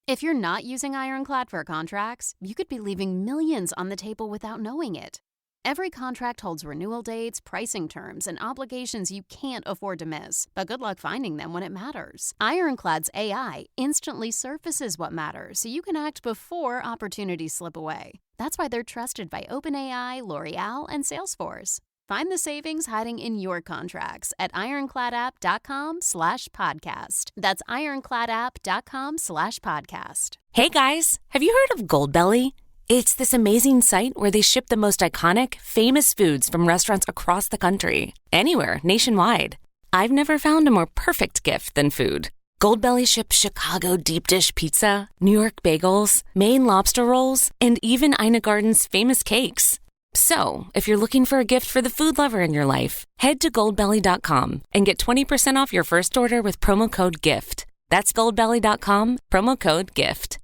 If you're not using Ironclad for contracts, you could be leaving millions on the table without knowing it. Every contract holds renewal dates, pricing terms, and obligations you can't afford to miss. But good luck finding them when it matters. Ironclad's AI instantly surfaces what matters so you can act before opportunities slip away. That's why they're trusted by OpenAI, L'Oreal, and Salesforce. Find the savings hiding in your contracts at ironcladapp.com/podcast. That's ironcladapp.com/podcast. Hey guys, have you heard of Goldbelly? It's this amazing site where they ship the most iconic, famous foods from restaurants across the country, anywhere, nationwide. I've never found a more perfect gift than food. Goldbelly ships Chicago deep dish pizza, New York bagels, Maine lobster rolls, and even Ina Garden's famous cakes. So, if you're looking for a gift for the food lover in your life, head to goldbelly.com and get 20% off your first order with promo code GIFT. That's goldbelly.com, promo code GIFT.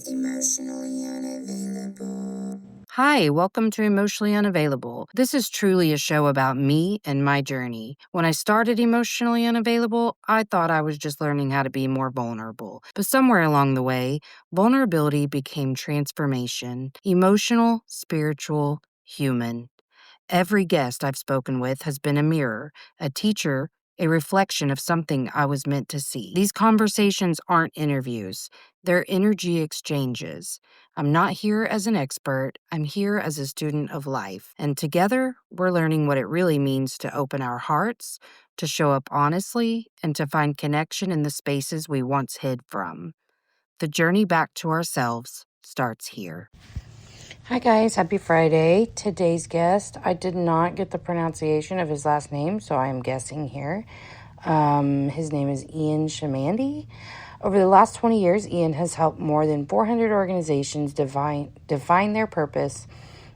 Emotionally unavailable. Hi, welcome to Emotionally Unavailable. This is truly a show about me and my journey. When I started Emotionally Unavailable, I thought I was just learning how to be more vulnerable. But somewhere along the way, vulnerability became transformation. Emotional, spiritual, human. Every guest I've spoken with has been a mirror, a teacher, a reflection of something I was meant to see. These conversations aren't interviews, they're energy exchanges. I'm not here as an expert, I'm here as a student of life. And together, we're learning what it really means to open our hearts, to show up honestly, and to find connection in the spaces we once hid from. The journey back to ourselves starts here. Hi guys, happy Friday. Today's guest, I did not get the pronunciation of his last name, so I am guessing here. His name is Ian Shamandi. Over the last 20 years, Ian has helped more than 400 organizations define their purpose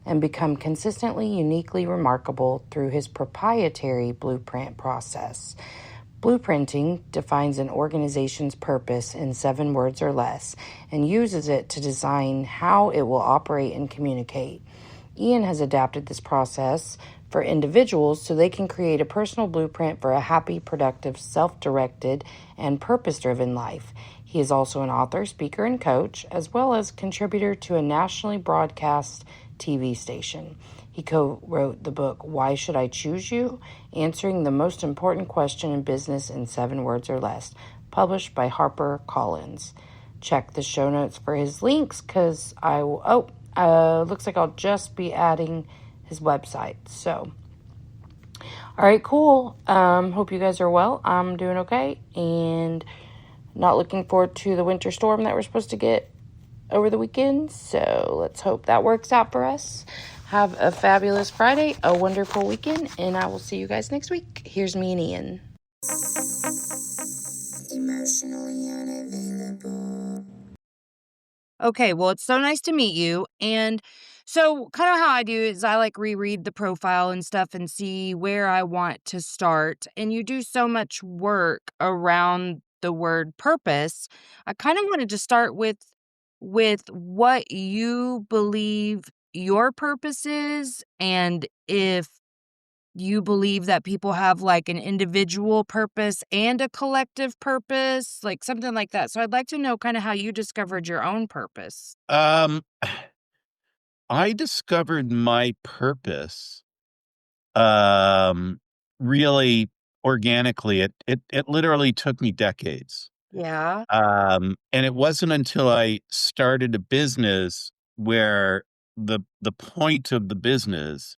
and become consistently uniquely remarkable through his proprietary blueprint process. Blueprinting defines an organization's purpose in 7 words or less and uses it to design how it will operate and communicate. Ian has adapted this process for individuals so they can create a personal blueprint for a happy, productive, self-directed, and purpose-driven life. He is also an author, speaker, and coach, as well as contributor to a nationally broadcast TV station. He co-wrote the book, Why Should I Choose You? Answering the Most Important Question in Business in 7 Words or Less, published by HarperCollins. Check the show notes for his links, because looks like I'll just be adding his website. So, all right, cool. Hope you guys are well. I'm doing okay, and not looking forward to the winter storm that we're supposed to get over the weekend. So let's hope that works out for us. Have a fabulous Friday, a wonderful weekend, and I will see you guys next week. Here's me and Ian. Emotionally unavailable. Okay, well, it's so nice to meet you. And so kind of how I do is I reread the profile and stuff and see where I want to start. And you do so much work around the word purpose. I kind of wanted to start with what you believe your purpose is, and if you believe that people have an individual purpose and a collective purpose, something like that. So I'd like to know kind of how you discovered your own purpose. I discovered my purpose, really organically. It literally took me decades. Yeah. And it wasn't until I started a business where the point of the business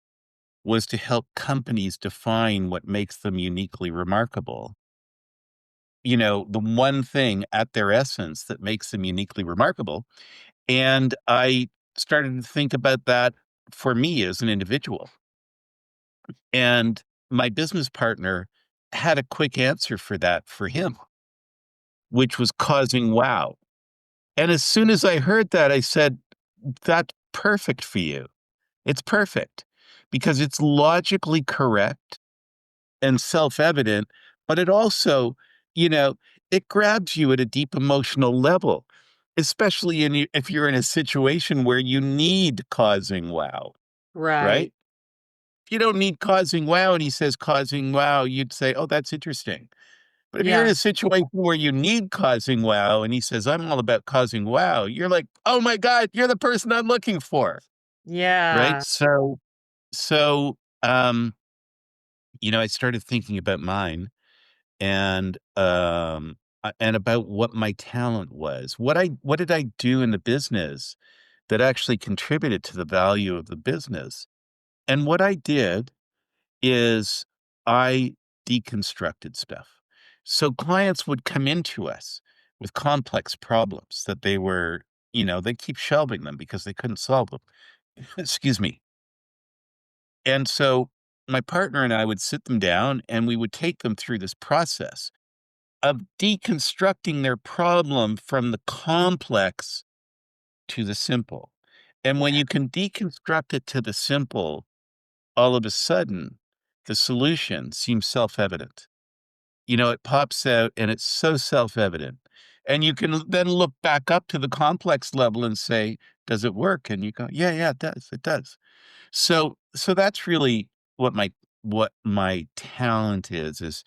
was to help companies define what makes them uniquely remarkable. The one thing at their essence that makes them uniquely remarkable. And I started to think about that for me as an individual. And my business partner had a quick answer for that for him, which was causing wow. And as soon as I heard that, I said, that's perfect for you. It's perfect because it's logically correct and self-evident, but it also, it grabs you at a deep emotional level. especially if you're in a situation where you need causing wow, right? Right. If you don't need causing wow and he says causing wow, you'd say, oh, that's interesting. But if you're in Yeah. a situation where you need causing wow and he says, I'm all about causing wow, you're like, oh my God, you're the person I'm looking for. Right. Yeah. So, um, I started thinking about mine and, and about what my talent was. What did I do in the business that actually contributed to the value of the business? And what I did is I deconstructed stuff. So clients would come into us with complex problems that they keep shelving them because they couldn't solve them. Excuse me. And so my partner and I would sit them down and we would take them through this process of deconstructing their problem from the complex to the simple. And when Yeah. you can deconstruct it to the simple, all of a sudden, the solution seems self evident. It pops out and it's so self evident. And you can then look back up to the complex level and say, does it work? And you go, yeah, yeah, it does. It does. So that's really what my talent is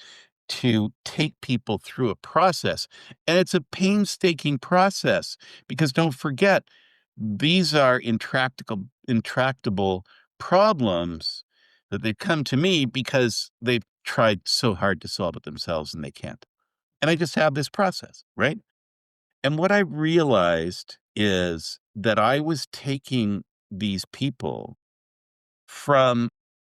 to take people through a process. And it's a painstaking process because don't forget, these are intractable problems that they've come to me because they've tried so hard to solve it themselves and they can't. And I just have this process, right? And what I realized is that I was taking these people from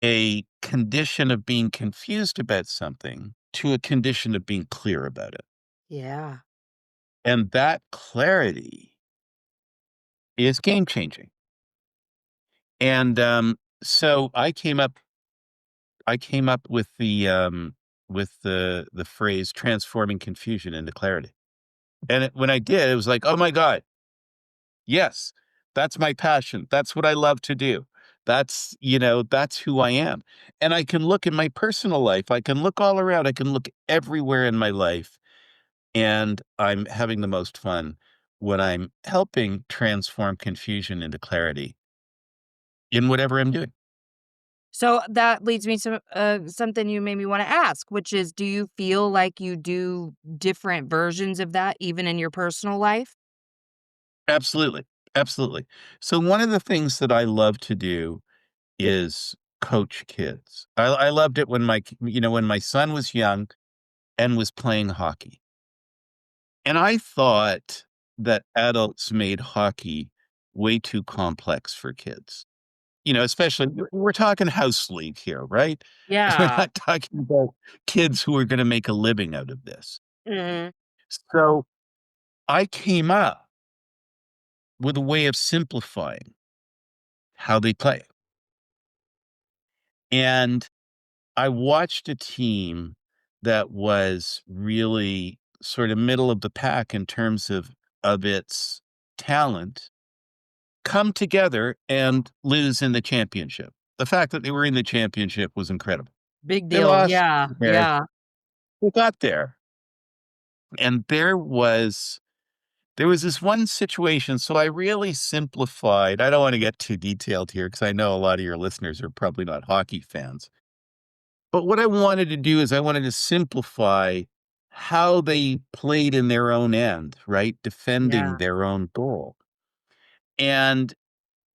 a condition of being confused about something to a condition of being clear about it. Yeah. And that clarity is game changing. And so I came up with the phrase transforming confusion into clarity. And when I did, it was like, oh my God, yes, that's my passion. That's what I love to do. That's who I am. And I can look in my personal life. I can look all around. I can look everywhere in my life. And I'm having the most fun when I'm helping transform confusion into clarity in whatever I'm doing. So that leads me to something you made me want to ask, which is, do you feel like you do different versions of that even in your personal life? Absolutely. Absolutely. So one of the things that I love to do is coach kids. I loved it when my son was young and was playing hockey. And I thought that adults made hockey way too complex for kids. Especially we're talking house league here, right? We're Yeah. not talking about kids who are gonna make a living out of this. Mhm. So, I came up with a way of simplifying how they play. And I watched a team that was really sort of middle of the pack in terms of its talent come together and lose in the championship. The fact that they were in the championship was incredible. Big They deal. lost, Yeah. who cares? Yeah. We got there. And there was this one situation, so I really simplified. I don't wanna get too detailed here because I know a lot of your listeners are probably not hockey fans. But what I wanted to do is I wanted to simplify how they played in their own end, right? Defending Yeah. their own goal. And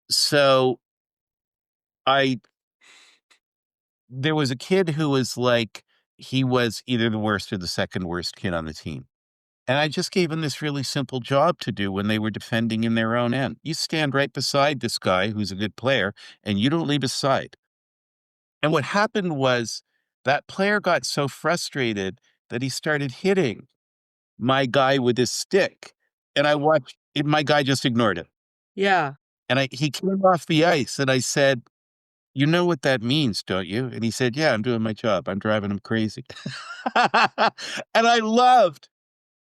so I there was a kid who was like he was either the worst or the second worst kid on the team. And I just gave him this really simple job to do when they were defending in their own end. You stand right beside this guy who's a good player, and you don't leave his side. And what happened was that player got so frustrated that he started hitting my guy with his stick. And I watched my guy just ignored it. Yeah. And he came off the ice, and I said, you know what that means, don't you? And he said, yeah, I'm doing my job. I'm driving him crazy. And I loved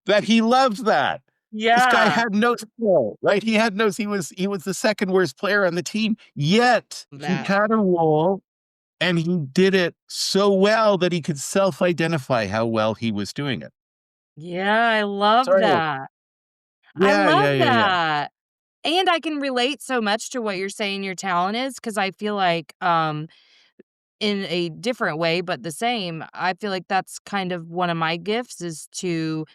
that he loved that. This guy Yeah. had no skill, right? He was the second worst player on the team, yet he That. had a role and he did it so well that he could self-identify how well he was doing it. Yeah, I love Sorry. that. I Yeah, love yeah, yeah, yeah. that. And I can relate so much to what you're saying your talent is, because I feel like, in a different way, but the same, I feel like that's kind of one of my gifts is to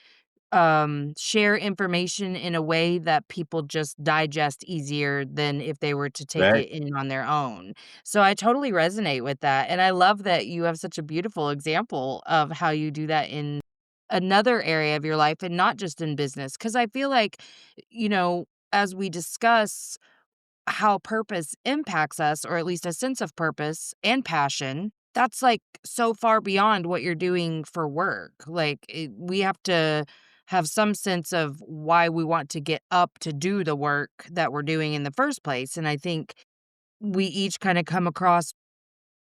share information in a way that people just digest easier than if they were to take Right. it in on their own. So I totally resonate with that. And I love that you have such a beautiful example of how you do that in another area of your life and not just in business. Cause I feel like, as we discuss how purpose impacts us, or at least a sense of purpose and passion, that's like so far beyond what you're doing for work. We have to have some sense of why we want to get up to do the work that we're doing in the first place. And I think we each kind of come across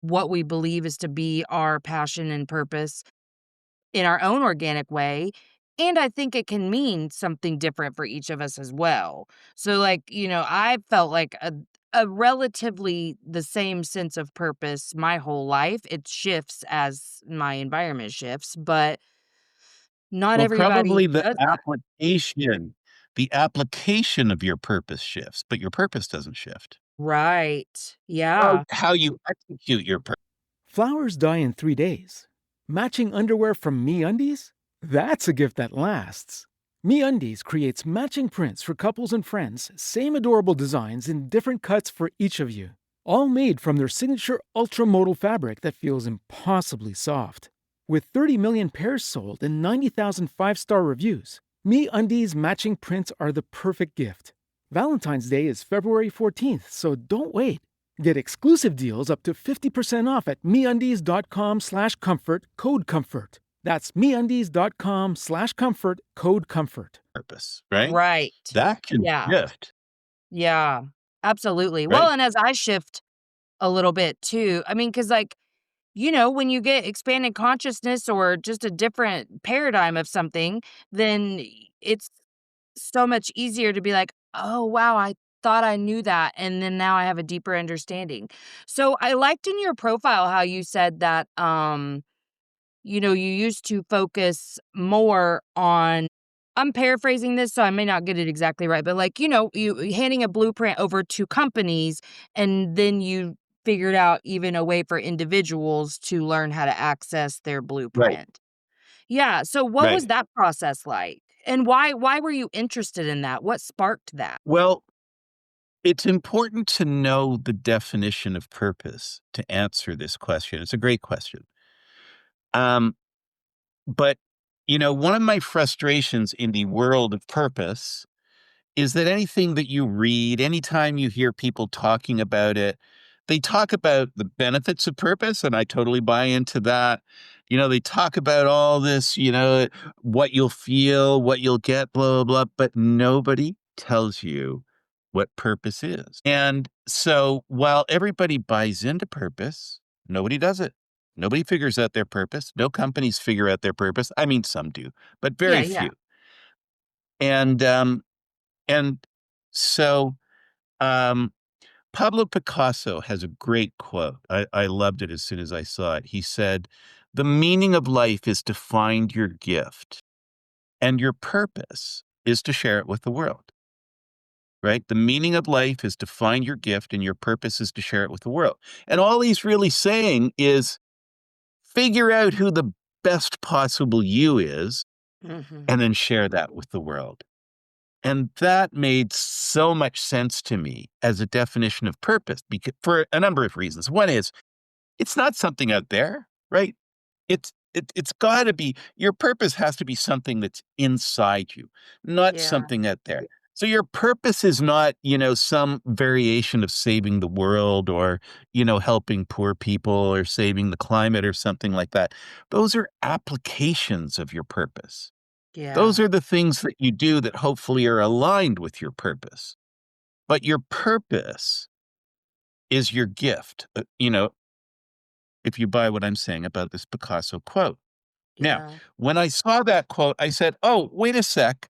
what we believe is to be our passion and purpose in our own organic way. And I think it can mean something different for each of us as well. So, I felt like a relatively the same sense of purpose my whole life. It shifts as my environment shifts, but not Well, everybody probably does that. the application of your purpose shifts, but your purpose doesn't shift. Right. Well, Yeah. how you execute your purpose. Flowers die in 3 days. Matching underwear from MeUndies? That's a gift that lasts. MeUndies creates matching prints for couples and friends, same adorable designs in different cuts for each of you. All made from their signature ultra-modal fabric that feels impossibly soft. With 30 million pairs sold and 90,000 five-star reviews, MeUndies matching prints are the perfect gift. Valentine's Day is February 14th, so don't wait. Get exclusive deals up to 50% off at MeUndies.com/comfort, code COMFORT. That's MeUndies.com/comfort, code COMFORT. Right? Right. That can Yeah. shift, Yeah. Absolutely. Well, right? and as I shift a little bit too, I mean, because when you get expanded consciousness or just a different paradigm of something, then it's so much easier to be like, "Oh, wow, I thought I knew that, and then now I have a deeper understanding." So, I liked in your profile how you said that, you used to focus more on I'm paraphrasing this, so I may not get it exactly right, but, you handing a blueprint over to companies, and then you figured out even a way for individuals to learn how to access their Right, blueprint. Yeah, so what was right. that process like? And why were you interested in that? What sparked that? Well, it's important to know the definition of purpose to answer this question. It's a great question. Um, but, one of my frustrations in the world of purpose is that anything that you read, anytime you hear people talking about it, they talk about the benefits of purpose, and I totally buy into that. They talk about all this, what you'll feel, what you'll get, blah, blah, blah, but nobody tells you what purpose is. And so while everybody buys into purpose, nobody does it. Nobody figures out their purpose. No companies figure out their purpose. I mean, some do, but Yeah, very yeah. few. And so, um, Pablo Picasso has a great quote. I loved it as soon as I saw it. He said, "The meaning of life is to find your gift, and your purpose is to share it with the world." Right? The meaning of life is to find your gift, and your purpose is to share it with the world. And all he's really saying is figure out who the best possible you is, Mhm. and then share that with the world. And that made so much sense to me as a definition of purpose for a number of reasons. One is it's not something out there, right? It's got to be your purpose has to be something that's inside you, not Yeah, something out there. So your purpose is not, some variation of saving the world or, helping poor people or saving the climate or something like that. Those are applications of your purpose. yeah, Those are the things that you do that hopefully are aligned with your purpose. But your purpose is your gift, if you buy what I'm saying about this Picasso quote. Now, yeah. when I saw that quote, I said, oh, wait a sec.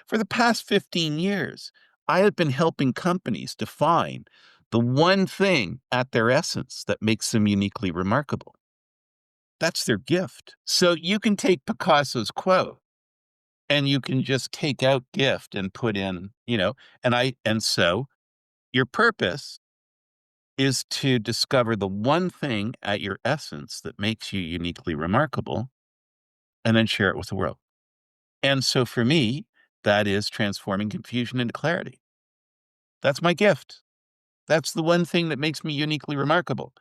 For the past 15 years, I have been helping companies define the one thing at their essence that makes them uniquely remarkable. That's their gift. So you can take Picasso's quote and you can just take out gift and put in, and so your purpose is to discover the one thing at your essence that makes you uniquely remarkable and then share it with the world. And so for me, that is transforming confusion into clarity. That's my gift. That's the one thing that makes me uniquely remarkable.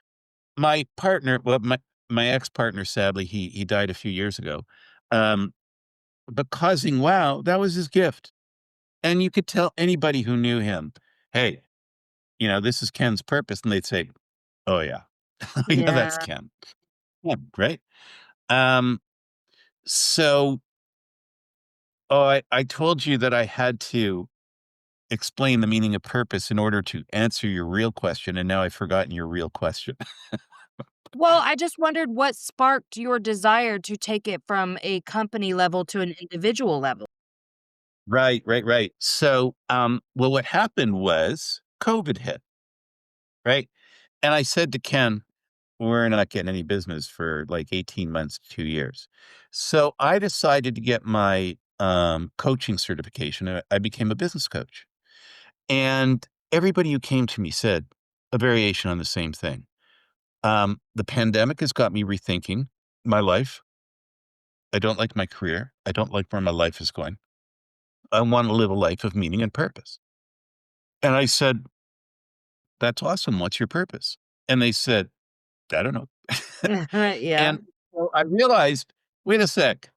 My partner, well, my ex-partner, sadly, he died a few years ago. Um, but causing wow, that was his gift. And you could tell anybody who knew him, hey, this is Ken's purpose. And they'd say, oh yeah, yeah, that's Yeah. Ken. Yeah, right. Um, so I told you that I had to explain the meaning of purpose in order to answer your real question, and now I've forgotten your real question. Well, I just wondered what sparked your desire to take it from a company level to an individual level. Right, right, right. So, well, what happened was COVID hit, right? And I said to Ken, we're not getting any business for like 18 months to 2 years. So I decided to get my coaching certification. I became a business coach. And everybody who came to me said a variation on the same thing. The pandemic has got me rethinking my life. I don't like my career. I don't like where my life is going. I want to live a life of meaning and purpose. And I said, that's awesome. What's your purpose? And they said, I don't know. Yeah. And so I realized, wait a sec,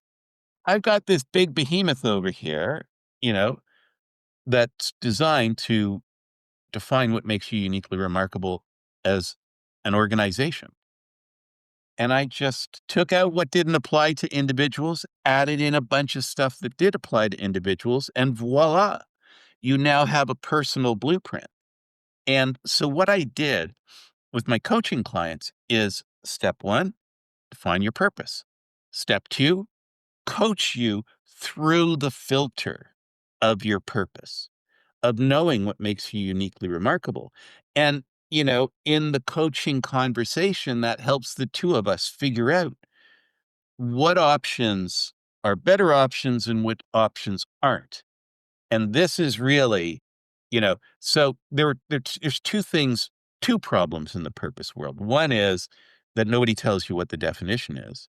I've got this big behemoth over here, you know, that's designed to define what makes you uniquely remarkable as an organization. And I just took out what didn't apply to individuals, added in a bunch of stuff that did apply to individuals, and voila, you now have a personal blueprint. And so what I did with my coaching clients is step one, define your purpose. Step two, coach you through the filter of your purpose, of knowing what makes you uniquely remarkable. And, in the coaching conversation, that helps the two of us figure out what options are better options and what options aren't. And this is really, so there's two things, two problems in the purpose world. One is that nobody tells you what the definition is.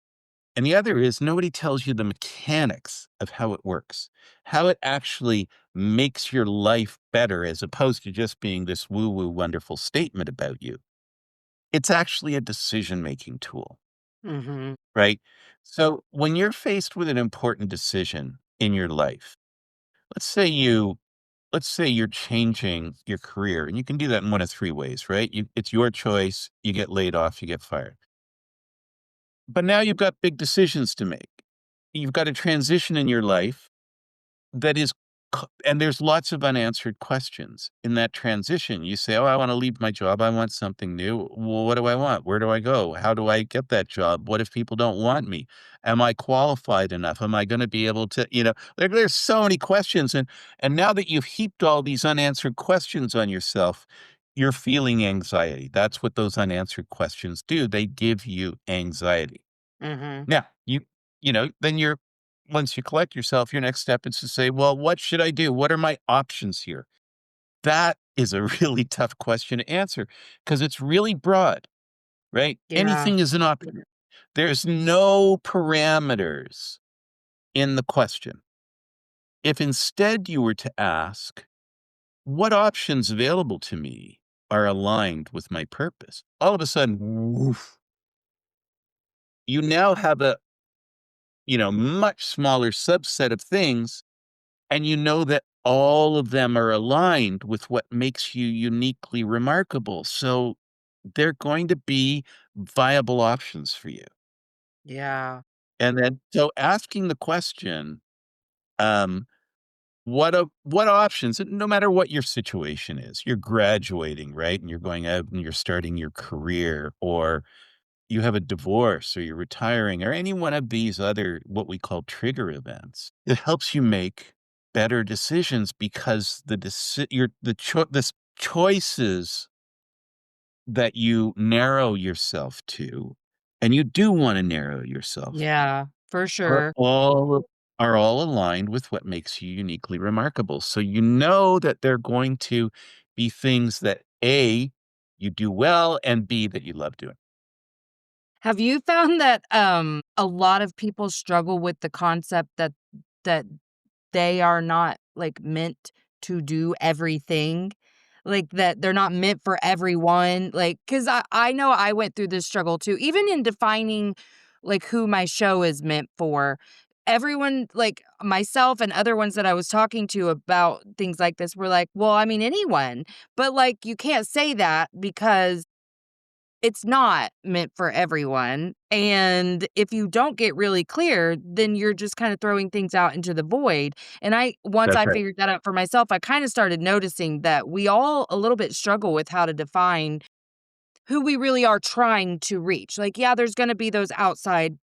And the other is nobody tells you the mechanics of how it works, how it actually makes your life better as opposed to just being this woo woo wonderful statement about you. It's actually a decision making tool, Mhm. right? So when you're faced with an important decision in your life, let's say you let's say you're changing your career, and you can do that in one of three ways, right? It's your choice, you get laid off, you get fired. But now you've got big decisions to make. You've got a transition in your life that is and there's lots of unanswered questions in that transition. You say, "Oh, I wanna leave my job. I want something new. Well, what do I want? Where do I go? How do I get that job? What if people don't want me? Am I qualified enough? Am I gonna be able to," there's so many questions, and now that you've heaped all these unanswered questions on yourself, you're feeling anxiety. That's what those unanswered questions do. They give you anxiety. Mhm. Now, then once you collect yourself, your next step is to say, well, what should I do? What are my options here? That is a really tough question to answer because it's really broad, right? Yeah. Anything is an option. There's no parameters in the question. If instead you were to ask, what options available to me are aligned with my purpose? All of a sudden, woof, you now have a much smaller subset of things, and you know that all of them are aligned with what makes you uniquely remarkable. So they're going to be viable options for you. Yeah. And then, so asking the question, um, what options, and no matter what your situation is, you're graduating, right? And you're going out and you're starting your career, or you have a divorce, or you're retiring, or any one of these other what we call trigger events. It helps you make better decisions because the choices that you narrow yourself to, and you do want to narrow yourself, Yeah, for are sure. all are all aligned with what makes you uniquely remarkable. So you know that they're going to be things that A, you do well, and B, that you love doing. Have you found that a lot of people struggle with the concept that they are not, like, meant to do everything? Like, that they're not meant for everyone? Like, 'cause I know I went through this struggle too, even in defining, like, who my show is meant for. Everyone, like, myself and other ones that I was talking to about things like this were like, "Well, I mean, anyone." But, like, you can't say that because it's not meant for everyone, and if you don't get really clear, then you're just kinda throwing things out into the void, and once That's I right. figured that out for myself, I kinda started noticing that we all a little bit struggle with how to define who we really are trying to reach. Like, yeah, there's gonna be those outside,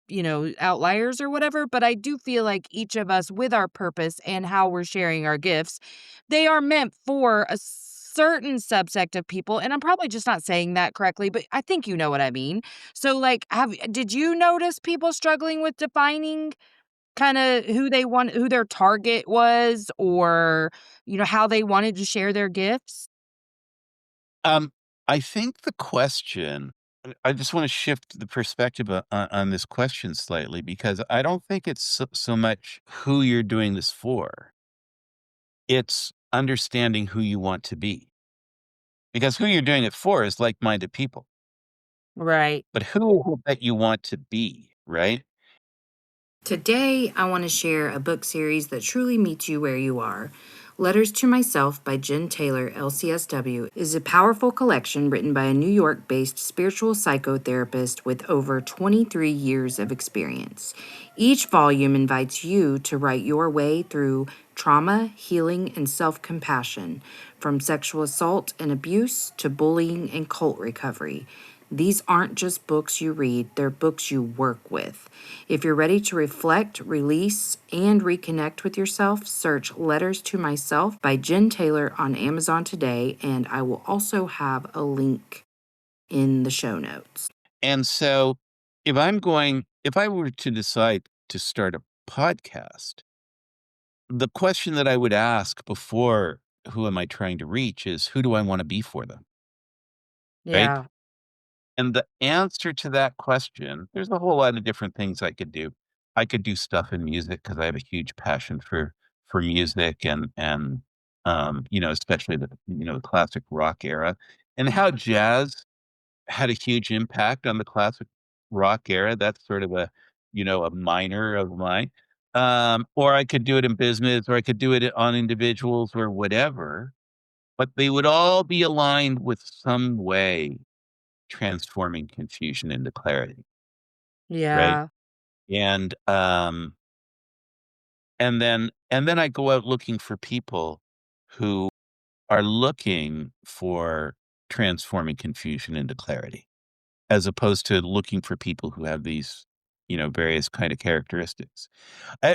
outliers or whatever, but I do feel like each of us with our purpose and how we're sharing our gifts, they are meant for a certain subsect of people, and I'm probably just not saying that correctly, but I think you know what I mean. So, like, did you notice people struggling with defining kinda who their target was or, how they wanted to share their gifts? Um, I think the question I just wanna shift the perspective on this question slightly because I don't think it's so much who you're doing this for, it's understanding who you want to be. Because who you're doing it for is like-minded people, Right. but who is it that you want to be, right? Today, I want to share a book series that truly meets you where you are. Letters to Myself by Jen Taylor, LCSW, is a powerful collection written by a New York based spiritual psychotherapist with over 23 years of experience. Each volume invites you to write your way through trauma, healing, and self compassion, from sexual assault and abuse to bullying and cult recovery. These aren't just books you read, they're books you work with. If you're ready to reflect, release, and reconnect with yourself, search Letters to Myself by Jen Taylor on Amazon today, and I will also have a link in the show notes. And so if I were to decide to start a podcast, the question that I would ask before who am I trying to reach is who do I want to be for them, right? Yeah. And the answer to that question, there's a whole lot of different things I could do. I could do stuff in music because I have a huge passion for music and especially the classic rock era and how jazz had a huge impact on the classic rock era. That's sort of a minor of mine. Or I could do it in business or I could do it on individuals or whatever, but they would all be aligned with some way transforming confusion into clarity, right? Yeah. And, and then I go out looking for people who are looking for transforming confusion into clarity, as opposed to looking for people who have these various kind of characteristics.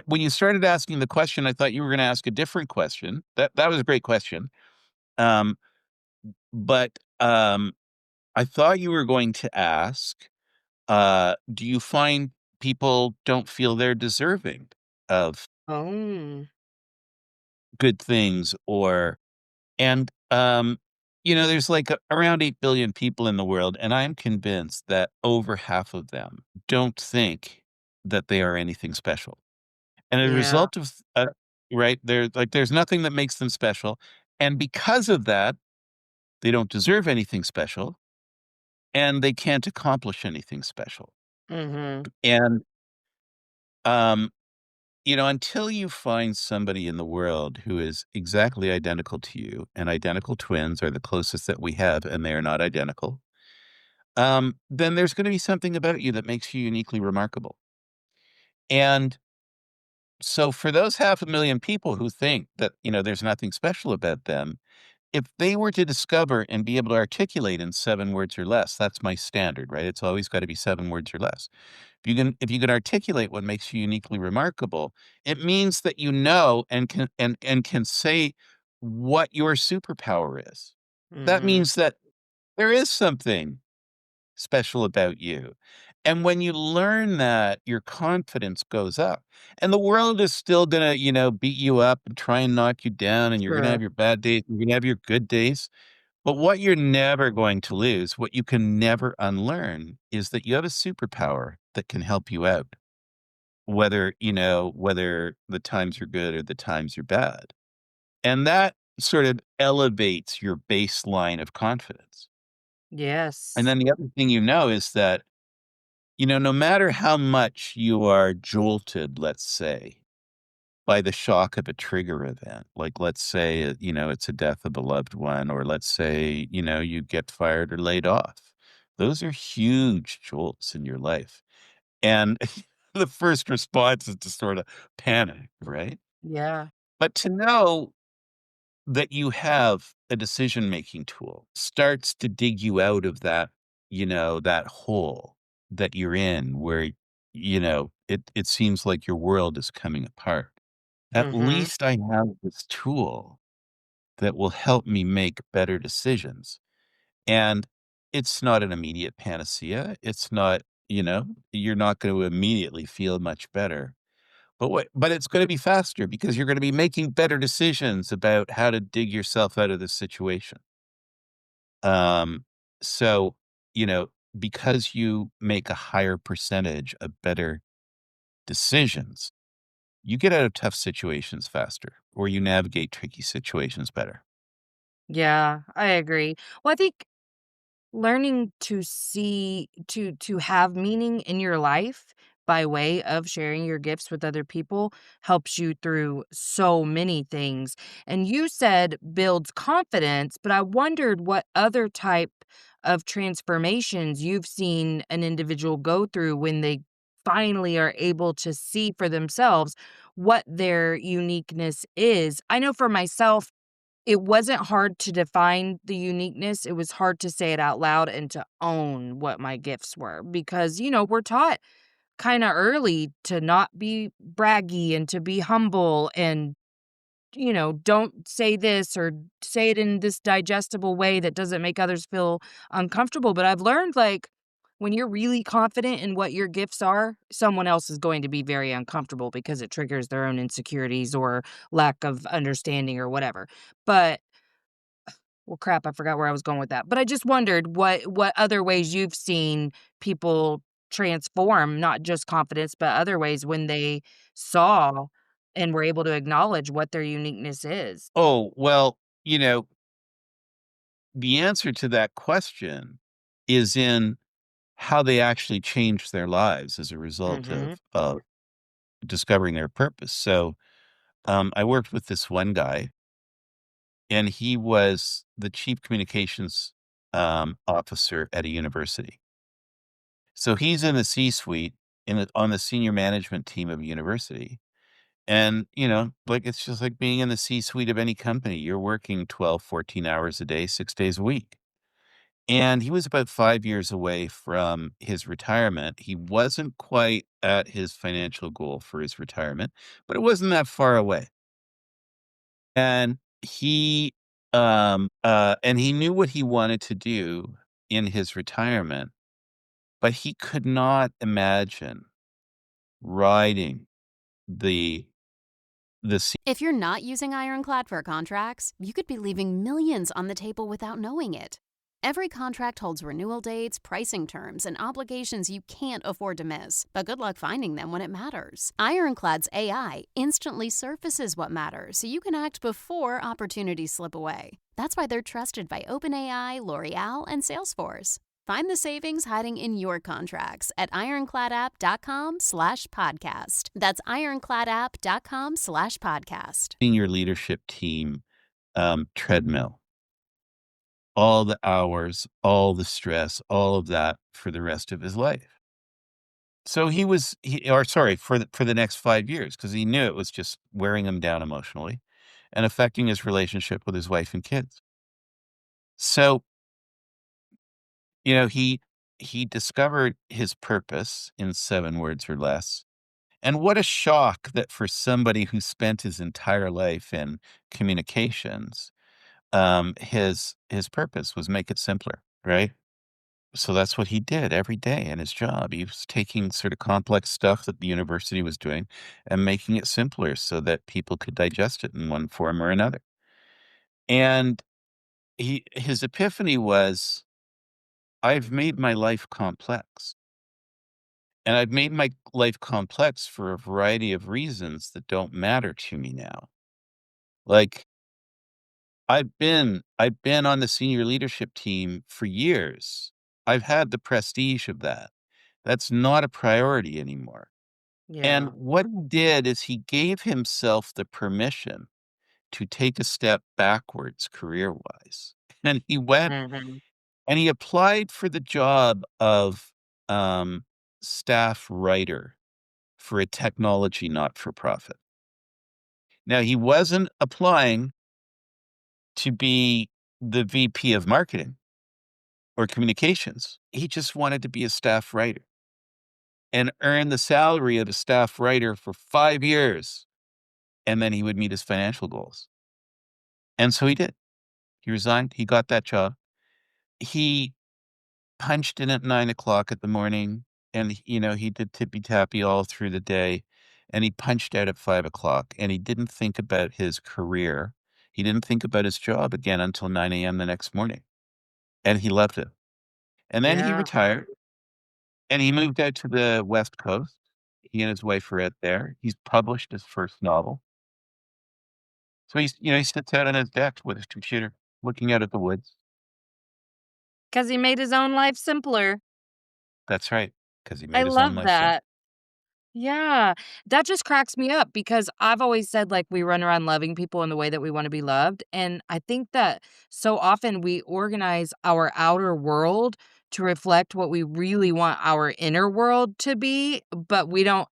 When you started asking the question, I thought you were gonna ask a different question. That was a great question. Um, but I thought you were going to ask, do you find people don't feel they're deserving of Oh. good things and there's like around 8 billion people in the world, and I'm convinced that over half of them don't think that they are anything special. And as a Yeah. result of, right, there's nothing that makes them special. And because of that, they don't deserve anything special and they can't accomplish anything special. Mhm. And, until you find somebody in the world who is exactly identical to you, and identical twins are the closest that we have, and they are not identical, then there's going to be something about you that makes you uniquely remarkable. And so, for those 500,000 people who think that there's nothing special about them, if they were to discover and be able to articulate in 7 words or less, that's my standard, right? It's always got to be 7 words or less. If you can articulate what makes you uniquely remarkable, it means that you know and can say what your superpower is. That Mhm. means that there is something special about you. And when you learn that, your confidence goes up. And the world is still gonna, beat you up and try and knock you down, and you're gonna have Sure. your bad days, you're gonna have your good days. But what you're never going to lose, what you can never unlearn, is that you have a superpower that can help you out, whether the times are good or the times are bad. And that sort of elevates your baseline of confidence. And Yes. then the other thing is that, no matter how much you are jolted, let's say, by the shock of a trigger event, like let's say, it's a death of a loved one, or let's say, you get fired or laid off. Those are huge jolts in your life. And the first response is to sort of panic, right? Yeah. But to know that you have a decision-making tool starts to dig you out of that hole that you're in where, it seems like your world is coming apart. At Mhm. least I have this tool that will help me make better decisions. And it's not an immediate panacea. It's not, you're not going to immediately feel much better. But it's gonna be faster because you're gonna be making better decisions about how to dig yourself out of this situation. Um, so, you know, because you make a higher percentage of better decisions, you get out of tough situations faster, or you navigate tricky situations better. Yeah, I agree. Well, I think learning to have meaning in your life by way of sharing your gifts with other people helps you through so many things. And you said builds confidence, but I wondered what other type of transformations you've seen an individual go through when they finally are able to see for themselves what their uniqueness is. I know for myself, it wasn't hard to define the uniqueness, it was hard to say it out loud and to own what my gifts were because, we're taught kinda early to not be braggy and to be humble and, don't say this or say it in this digestible way that doesn't make others feel uncomfortable, but I've learned, like, when you're really confident in what your gifts are, someone else is going to be very uncomfortable because it triggers their own insecurities or lack of understanding or whatever. But well, crap, I forgot where I was going with that. But I just wondered what other ways you've seen people transform, not just confidence, but other ways when they saw and were able to acknowledge what their uniqueness is. Oh, well, the answer to that question is in how they actually change their lives as a result Mhm. of discovering their purpose. So, I worked with this one guy, and he was the chief communications, officer at a university. So he's in the C-suite on the senior management team of a university. And, like, it's just like being in the C-suite of any company. You're working 12, 14 hours a day, 6 days a week. And he was about 5 years away from his retirement. He wasn't quite at his financial goal for his retirement, but it wasn't that far away. And he knew what he wanted to do in his retirement, but he could not imagine riding the sea. If you're not using Ironclad for contracts, you could be leaving millions on the table without knowing it. Every contract holds renewal dates, pricing terms, and obligations you can't afford to miss, but good luck finding them when it matters. Ironclad's AI instantly surfaces what matters so you can act before opportunities slip away. That's why they're trusted by OpenAI, L'Oreal, and Salesforce. Find the savings hiding in your contracts at ironcladapp.com/podcast. That's ironcladapp.com/podcast. Senior leadership team, treadmill, all the hours, all the stress, all of that for the rest of his life. So for the next 5 years, because he knew it was just wearing him down emotionally and affecting his relationship with his wife and kids. So, he discovered his purpose in 7 words or less. And what a shock that for somebody who spent his entire life in communications, his purpose was make it simpler, right? So that's what he did every day in his job. He was taking sort of complex stuff that the university was doing and making it simpler so that people could digest it in one form or another. And his epiphany was, I've made my life complex. And I've made my life complex for a variety of reasons that don't matter to me now. Like I've been on the senior leadership team for years. I've had the prestige of that. That's not a priority anymore. And Yeah. what he did is he gave himself the permission to take a step backwards career-wise. And he went Mhm. and he applied for the job of um, staff writer for a technology not-for-profit. Now, he wasn't applying to be the VP of marketing or communications. He just wanted to be a staff writer and earn the salary of a staff writer for 5 years, and then he would meet his financial goals. And so he did. He resigned, he got that job. He punched in at 9 o'clock at the morning, and, he did tippy-tappy all through the day, and he punched out at 5 o'clock, and he didn't think about his career. He didn't think about his job again until 9 a.m. the next morning, and he loved it. And then he Yeah. retired, and he moved out to the West Coast. He and his wife are out there. He's published his first novel. So he sits out on his deck with his computer, looking out at the woods. 'Cause he made his own life simpler. That's right, because he I made his own love life simple. that. Yeah, that just cracks me up because I've always said, like, we run around loving people in the way that we wanna be loved, and I think that so often we organize our outer world to reflect what we really want our inner world to be, but we don't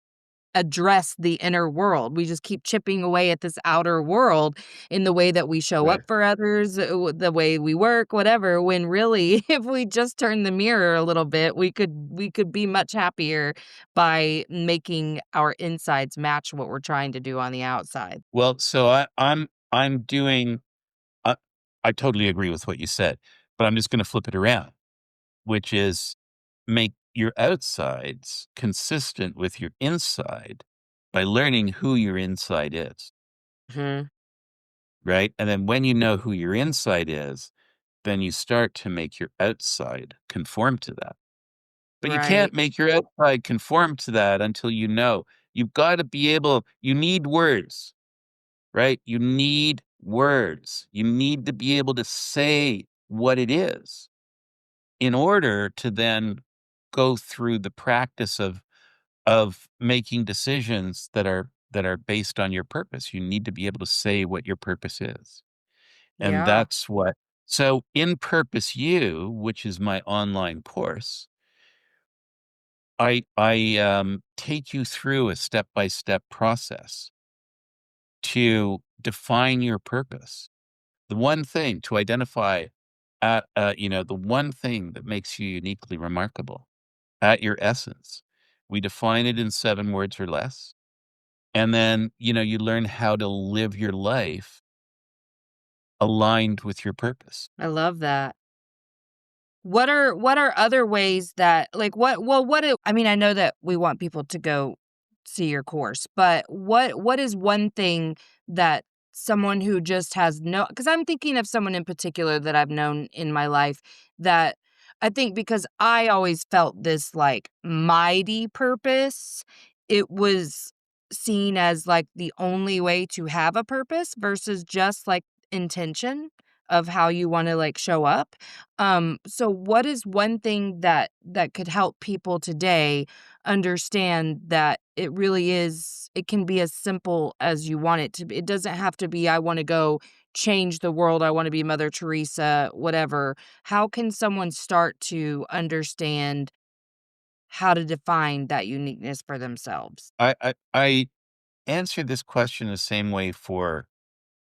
address the inner world. We just keep chipping away at this outer world in the way that we show up Right. for others, the way we work, whatever, when really if we just turn the mirror a little bit, we could be much happier by making our insides match what we're trying to do on the outside. Well, so I'm doing I I totally agree with what you said, but I'm just gonna flip it around, which is make your outsides consistent with your inside by learning who your inside is, Mhm. right? And then when you know who your inside is, then you start to make your outside conform to that. But you can't Right. make your outside conform to that until you know. You've gotta be able you need words. Right? You need words. You need to be able to say what it is in order to then go through the practice of making decisions that are based on your purpose. You need to be able to say what your purpose is. And Yeah. that's what so in Purpose You, which is my online course, I take you through a step-by-step process to define your purpose. The one thing to identify the one thing that makes you uniquely remarkable at your essence. We define it in 7 words or less. And then, you learn how to live your life aligned with your purpose. I love that. What are other ways that like what do I mean, I know that we want people to go see your course, but what is one thing that someone who just has no because I'm thinking of someone in particular that I've known in my life that I think because I always felt this like mighty purpose, it was seen as like the only way to have a purpose versus just like intention of how you want to like show up. So what is one thing that could help people today understand that it really is it can be as simple as you want it to be. It doesn't have to be I want to go change the world, I want to be Mother Teresa, whatever. How can someone start to understand how to define that uniqueness for themselves? I answer this question the same way for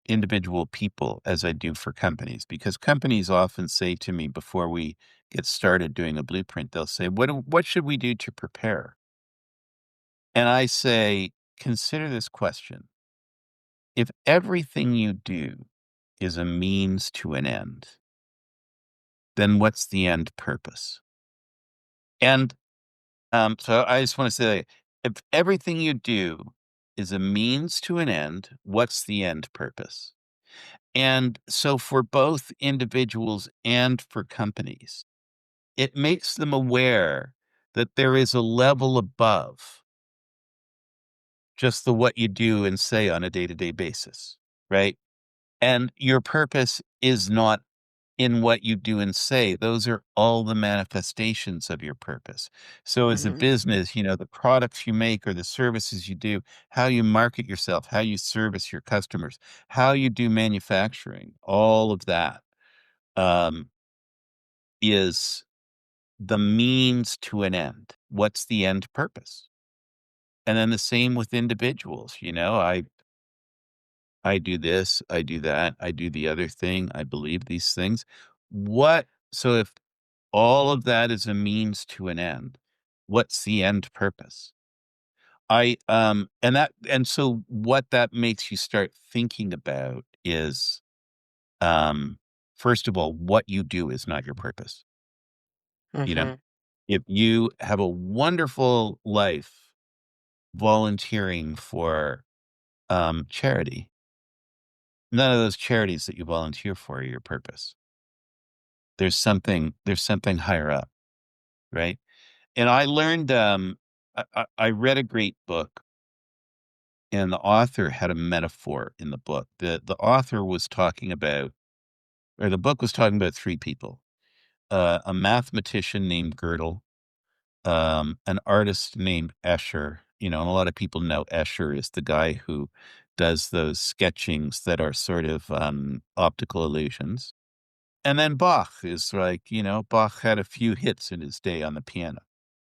individual people as I do for companies, because companies often say to me before we get started doing a blueprint, they'll say, what should we do to prepare? And I say, consider this question. If everything you do is a means to an end, then what's the end purpose? And so I just want to say, if everything you do is a means to an end, what's the end purpose? And so for both individuals and for companies, it makes them aware that there is a level above just the what you do and say on a day-to-day basis, right? And your purpose is not in what you do and say. Those are all the manifestations of your purpose. So as a Mhm. business, the products you make or the services you do, how you market yourself, how you service your customers, how you do manufacturing, all of that um, is the means to an end. What's the end purpose? And then the same with individuals. I do this, I do that, I do the other thing, I believe these things. What so if all of that is a means to an end, what's the end purpose? And so what that makes you start thinking about is, um, first of all, what you do is not your purpose, you know? Mhm. If you have a wonderful life volunteering for, charity, none of those charities that you volunteer for are your purpose. There's something higher up, right? And I learned, I read a great book, and the author had a metaphor in the book. The author was talking about or the book was talking about 3 people, a mathematician named Gödel, an artist named Escher, and a lot of people know Escher is the guy who does those sketchings that are sort of, optical illusions. And then Bach is like, Bach had a few hits in his day on the piano.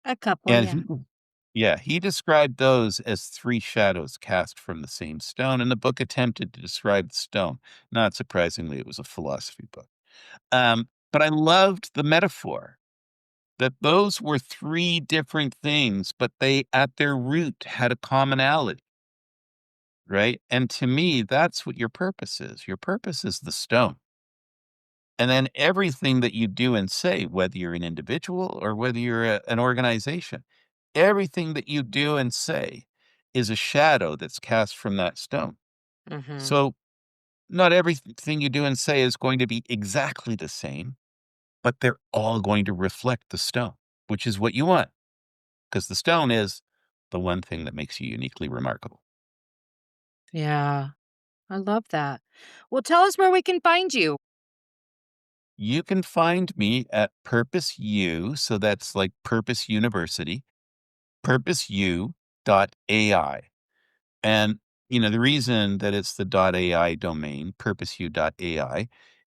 A couple, And yeah. he described those as 3 shadows cast from the same stone, and the book attempted to describe the stone. Not surprisingly, it was a philosophy book. But I loved the metaphor that those were 3 different things, but they, at their root, had a commonality, right? And to me, that's what your purpose is. Your purpose is the stone. And then everything that you do and say, whether you're an individual or whether you're an organization, everything that you do and say is a shadow that's cast from that stone. Mhm. So, not everything you do and say is going to be exactly the same, but they're all going to reflect the stone, which is what you want, because the stone is the one thing that makes you uniquely remarkable. Yeah, I love that. Well, tell us where we can find you. You can find me at Purpose U, so that's like Purpose University, PurposeU.ai. And, the reason that it's the .ai domain, PurposeU.ai,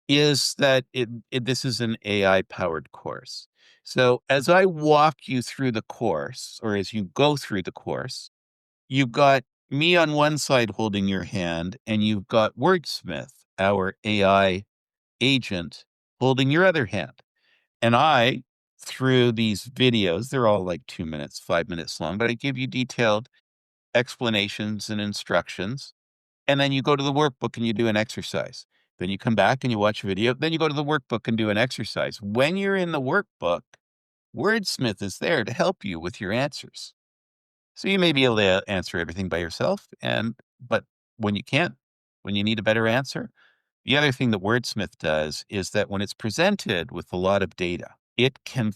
is that this is an AI-powered course. So as I walk you through the course, or as you go through the course, you've got me on one side holding your hand, and you've got Wordsmith, our AI agent, holding your other hand. And I, through these videos, they're all like 2 minutes, 5 minutes long, but I give you detailed explanations and instructions. And then you go to the workbook and you do an exercise. Then you come back and you watch a video. Then you go to the workbook and do an exercise. When you're in the workbook, Wordsmith is there to help you with your answers. So you may be able to answer everything by yourself. But when you can't, when you need a better answer, the other thing that Wordsmith does is that when it's presented with a lot of data, it can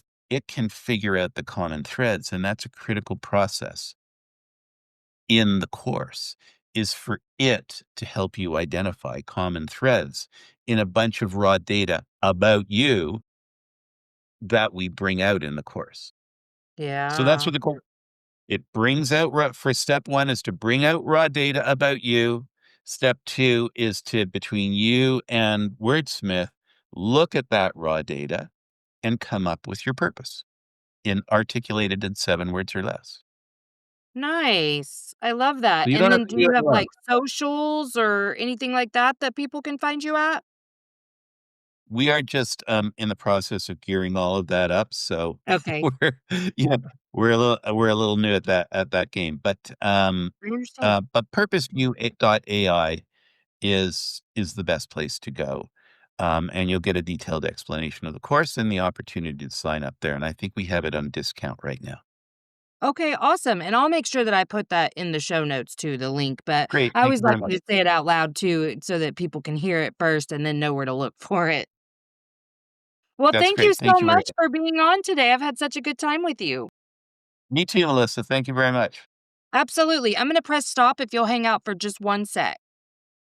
figure out the common threads, and that's a critical process in the course, is for it to help you identify common threads in a bunch of raw data about you that we bring out in the course. So that's Yeah. what the course it brings out for step 1 is to bring out raw data about you. Step 2 is to, between you and Wordsmith, look at that raw data and come up with your purpose articulated in 7 words or less. Nice. I love that. So you And don't have then to do do you it have, alone. like, socials or anything like that that people can find you at? We are just, in the process of gearing all of that up, so Okay. we're yeah, we're a little new at that game, I understand. but PurposeU.ai is the best place to go. And you'll get a detailed explanation of the course and the opportunity to sign up there. And I think we have it on discount right now. Okay, awesome. And I'll make sure that I put that in the show notes too, the link. But Great. I Thank always you very like much. you to say it out loud too, so that people can hear it first and then know where to look for it. Well, That's thank you great. Thank so you very much much. for being on today. I've had such a good time with you. Me too, Melissa. Thank you very much. Absolutely. I'm going to press stop if you'll hang out for just 1 sec.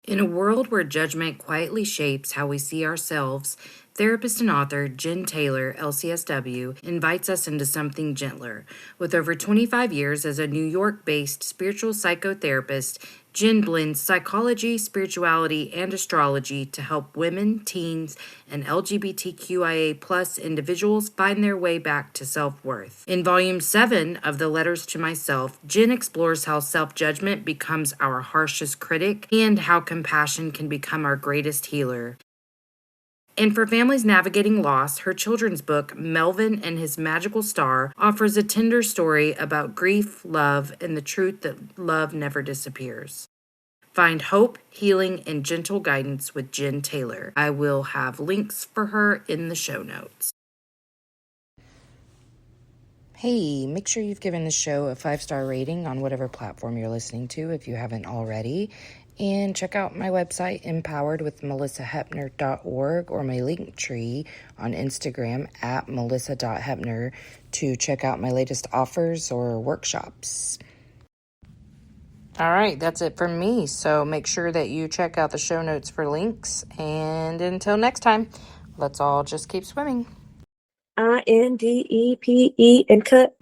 In a world where judgment quietly shapes how we see ourselves, therapist and author Jen Taylor, LCSW, invites us into something gentler. With over 25 years as a New York-based spiritual psychotherapist, Jen blends psychology, spirituality, and astrology to help women, teens, and LGBTQIA+ individuals find their way back to self-worth. In Volume 7 of the Letters to Myself, Jen explores how self-judgment becomes our harshest critic and how compassion can become our greatest healer. And for families navigating loss, her children's book, Melvin and His Magical Star, offers a tender story about grief, love, and the truth that love never disappears. Find hope, healing, and gentle guidance with Jen Taylor. I will have links for her in the show notes. Hey, make sure you've given the show a 5-star rating on whatever platform you're listening to if you haven't already. And check out my website, empoweredwithmelisahepner.org, or my link tree on Instagram at melissa.hepner to check out my latest offers or workshops. All right, that's it from me. So make sure that you check out the show notes for links. And until next time, let's all just keep swimming. INDEPE and cut.